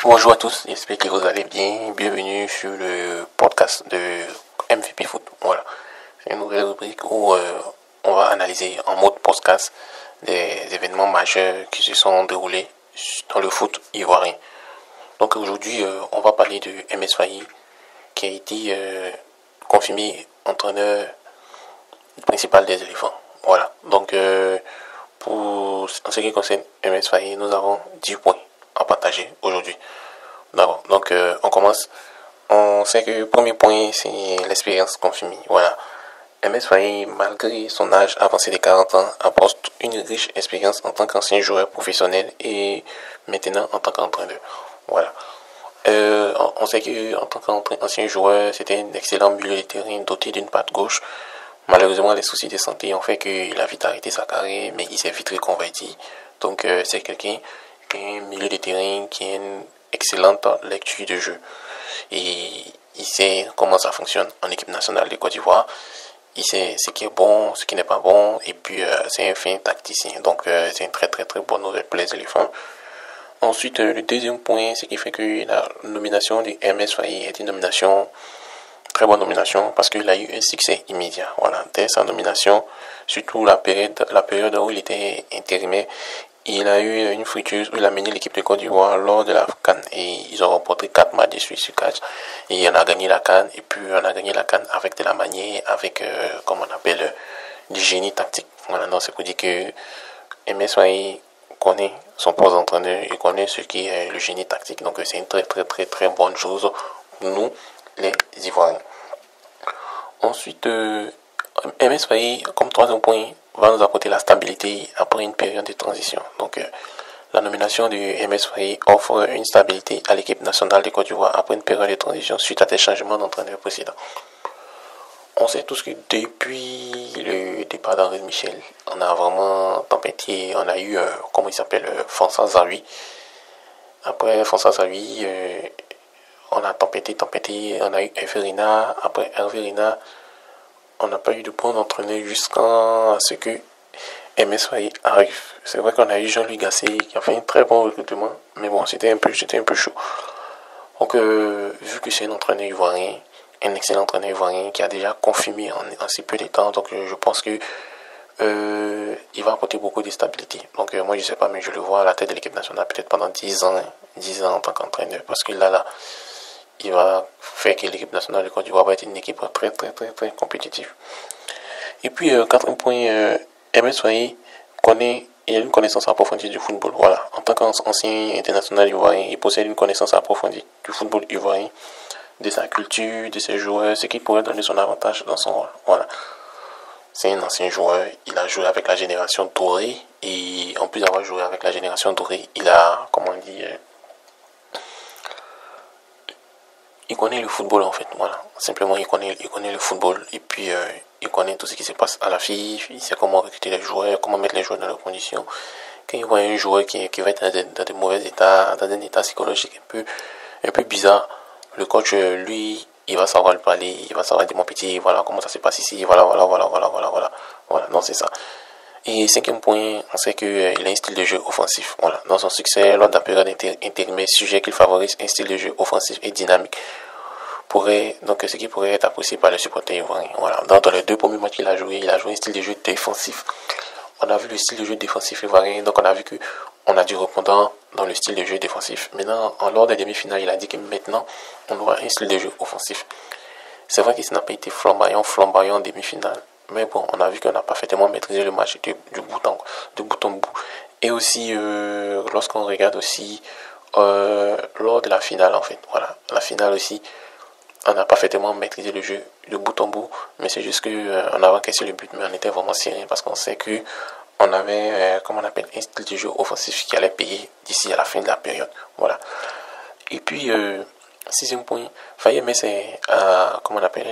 Bonjour à tous, j'espère que vous allez bien. Bienvenue sur le podcast de MVP Foot. Voilà, c'est une nouvelle rubrique où on va analyser en mode podcast des événements majeurs qui se sont déroulés dans le foot ivoirien. Donc aujourd'hui, on va parler de MS Faye qui a été confirmé entraîneur principal des éléphants. Voilà, donc en ce qui concerne MS Faye, nous avons 10 points à partager aujourd'hui. D'accord, donc on commence. On sait que le premier point, c'est l'expérience confirmée. Voilà. MS Faye, malgré son âge avancé de 40 ans, apporte une riche expérience en tant qu'ancien joueur professionnel et maintenant en tant qu'entraîneur. Voilà. On sait qu'en tant qu'ancien joueur, c'était un excellent milieu de terrain doté d'une patte gauche. Malheureusement, les soucis de santé ont fait qu'il a vite arrêté sa carrière, mais il s'est vite reconverti. Donc, c'est quelqu'un qui a un milieu de terrain qui a une excellente lecture de jeu. Et il sait comment ça fonctionne en équipe nationale de Côte d'Ivoire. Il sait ce qui est bon, ce qui n'est pas bon. Et puis, c'est un fin tacticien. Donc, c'est une très, très, très bonne nouvelle pour les éléphants. Ensuite, le deuxième point, ce qui fait que la nomination de MS Faye est une nomination, très bonne nomination, parce qu'il a eu un succès immédiat. Voilà, dès sa nomination, surtout la période où il était intérimaire, il a eu une fructueuse où il a mené l'équipe de Côte d'Ivoire lors de la CAN et ils ont remporté 4 matchs de suite sur 4 et on a gagné la CAN et puis on a gagné la CAN avec de la manière, avec comme on appelle du génie tactique. Voilà, donc c'est pour dire que MS Faye connaît son poste d'entraîneur et connaît ce qui est le génie tactique, donc c'est une très très très très bonne chose pour nous les Ivoiriens. Ensuite, MS Faye, comme troisième point, va nous apporter la stabilité après une période de transition. Donc, la nomination du MS Faye offre une stabilité à l'équipe nationale de Côte d'Ivoire après une période de transition suite à des changements d'entraîneur précédents. On sait tous que depuis le départ d'Henri Michel, on a vraiment tempêté, on a eu, François Zawi. Après François Zawi, on a tempêté, on a eu Hervé Renard. Après Hervé Renard, on n'a pas eu de bon entraîneur jusqu'à ce que MS Faye arrive. C'est vrai qu'on a eu Jean-Louis Gasset qui a fait un très bon recrutement, mais bon, c'était un peu chaud. Donc, vu que c'est un entraîneur ivoirien, un excellent entraîneur ivoirien qui a déjà confirmé en si peu de temps, donc je pense que il va apporter beaucoup de stabilité. Donc, moi, je sais pas, mais je le vois à la tête de l'équipe nationale peut-être pendant 10 ans en tant qu'entraîneur, parce que là, il va faire que l'équipe nationale de Côte d'Ivoire va être une équipe très, très, très, très compétitive. Et puis, quatrième point, MS Faye il a une connaissance approfondie du football. Voilà. En tant qu'ancien international ivoirien, il possède une connaissance approfondie du football ivoirien, de sa culture, de ses joueurs, ce qui pourrait donner son avantage dans son rôle. Voilà. C'est un ancien joueur, il a joué avec la génération dorée, et en plus d'avoir joué avec la génération dorée, il a, il connaît le football en fait, voilà. Simplement, il connaît le football et puis il connaît tout ce qui se passe à la FIFA. Il sait comment recruter les joueurs, comment mettre les joueurs dans leurs conditions. Quand il voit un joueur qui va être dans de mauvais états, dans un état psychologique un peu bizarre, le coach, lui, il va savoir le parler, il va savoir dire mon petit, voilà comment ça se passe ici, voilà. Voilà, non, c'est ça. Et cinquième point, on sait qu'il a un style de jeu offensif. Voilà. Dans son succès, lors de la période intérimaire, sujet qu'il favorise un style de jeu offensif et dynamique. Ce qui pourrait être apprécié par les supporters ivoiriens. Voilà. Dans les 2 premiers matchs qu'il a joué un style de jeu défensif. On a vu le style de jeu défensif ivoirien, donc on a vu qu'on a du répondant dans le style de jeu défensif. Maintenant, lors des demi-finales, il a dit que maintenant, on aura un style de jeu offensif. C'est vrai que ça n'a pas été flamboyant en demi-finale. Mais bon, on a vu qu'on a parfaitement maîtrisé le match de bout en bout. Et aussi, lorsqu'on regarde aussi lors de la finale, en fait, voilà, la finale aussi, on a parfaitement maîtrisé le jeu de bout en bout. Mais c'est juste qu'on a encaissé le but, mais on était vraiment sérieux parce qu'on sait que on avait, un style de jeu offensif qui allait payer d'ici à la fin de la période. Voilà. Et puis, 6e point, Faye c'est un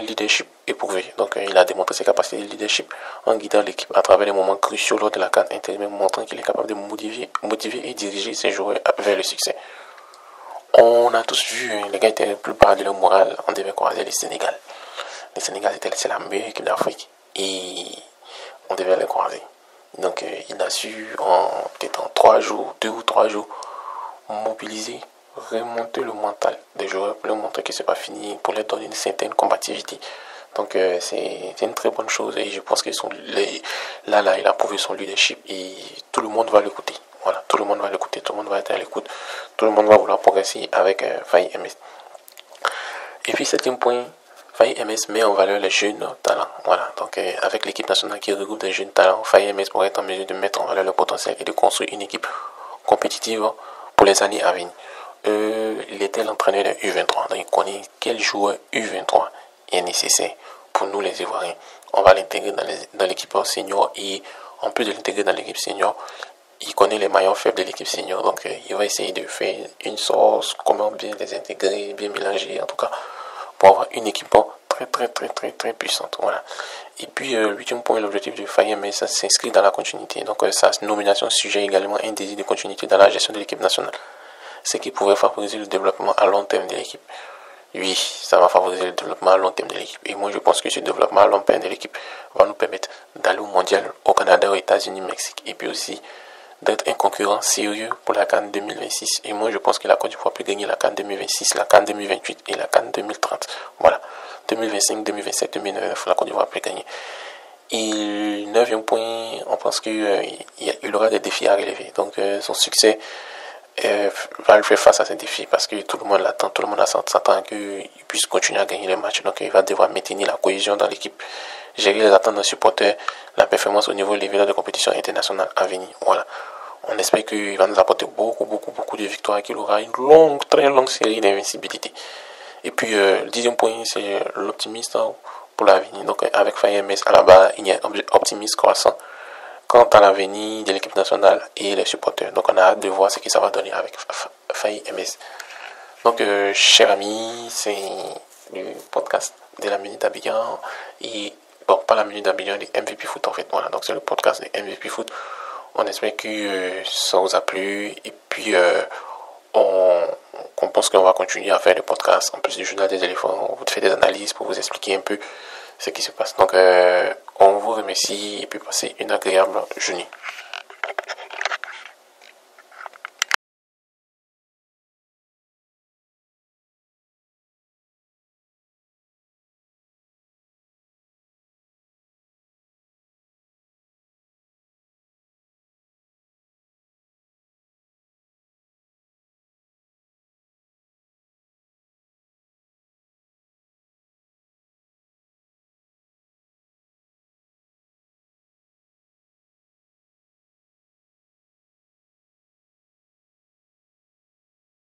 leadership éprouvé. Donc, il a démontré ses capacités de leadership en guidant l'équipe à travers les moments cruciaux lors de la CAN intérimaire, montrant qu'il est capable de motiver et diriger ses joueurs vers le succès. On a tous vu, les gars étaient plus bas de leur morale, on devait croiser le Sénégal. Le Sénégal, c'est la meilleure équipe d'Afrique et on devait les croiser. Donc, il a su, peut-être en 3 jours, 2 ou 3 jours, mobiliser remonter le mental des joueurs, pour leur montrer que c'est pas fini, pour leur donner une certaine combativité. Donc c'est une très bonne chose et je pense que il a prouvé son leadership et tout le monde va l'écouter. Voilà, tout le monde va l'écouter, tout le monde va être à l'écoute, tout le monde va vouloir progresser avec Faye MS. Et puis septième point, Faye MS met en valeur les jeunes talents. Voilà, donc avec l'équipe nationale qui regroupe des jeunes talents, Faye MS pourrait être en mesure de mettre en valeur leur potentiel et de construire une équipe compétitive pour les années à venir. Il était l'entraîneur de U23, donc il connaît quel joueur U23 est nécessaire pour nous les Ivoiriens. On va l'intégrer dans l'équipe senior et en plus de l'intégrer dans l'équipe senior, il connaît les maillons faibles de l'équipe senior, donc il va essayer de faire une sauce, comment bien les intégrer, bien mélanger, en tout cas, pour avoir une équipe très puissante. Voilà. Et puis, huitième point, l'objectif de Faye MS s'inscrit dans la continuité. Donc, sa nomination suggère également un désir de continuité dans la gestion de l'équipe nationale, ce qui pourrait favoriser le développement à long terme de l'équipe. Oui, ça va favoriser le développement à long terme de l'équipe. Et moi, je pense que ce développement à long terme de l'équipe va nous permettre d'aller au mondial, au Canada, aux États-Unis, Mexique, et puis aussi d'être un concurrent sérieux pour la CAN 2026. Et moi, je pense que la Côte d'Ivoire peut gagner la CAN 2026, la CAN 2028 et la CAN 2030. Voilà. 2025, 2027, 2029, la Côte d'Ivoire peut gagner. Et neuvième point, on pense qu'il aura des défis à relever. Donc, son succès va le faire face à ces défis parce que tout le monde l'attend, tout le monde s'attend qu'il puisse continuer à gagner les matchs. Donc, il va devoir maintenir la cohésion dans l'équipe, gérer les attentes des supporters, la performance au niveau des de compétition internationale à venir. Voilà. On espère qu'il va nous apporter beaucoup de victoires et qu'il aura une très longue série d'invincibilité. Et puis, le dixième point, c'est l'optimisme pour l'avenir. Donc, avec Faye MS à la base, il y a un optimisme croissant quant à l'avenir de l'équipe nationale et les supporters. Donc, on a hâte de voir ce que ça va donner avec Faye MS. Donc, chers amis, c'est le podcast de la Minute d'Abidjan. Et, bon, pas la Minute d'Abidjan, les MVP Foot en fait. Voilà, donc c'est le podcast des MVP Foot. On espère que ça vous a plu. Et puis, on pense qu'on va continuer à faire des podcasts. En plus du journal des éléphants, on vous fait des analyses pour vous expliquer un peu ce qui se passe. Donc, on vous remercie et puis passez une agréable journée.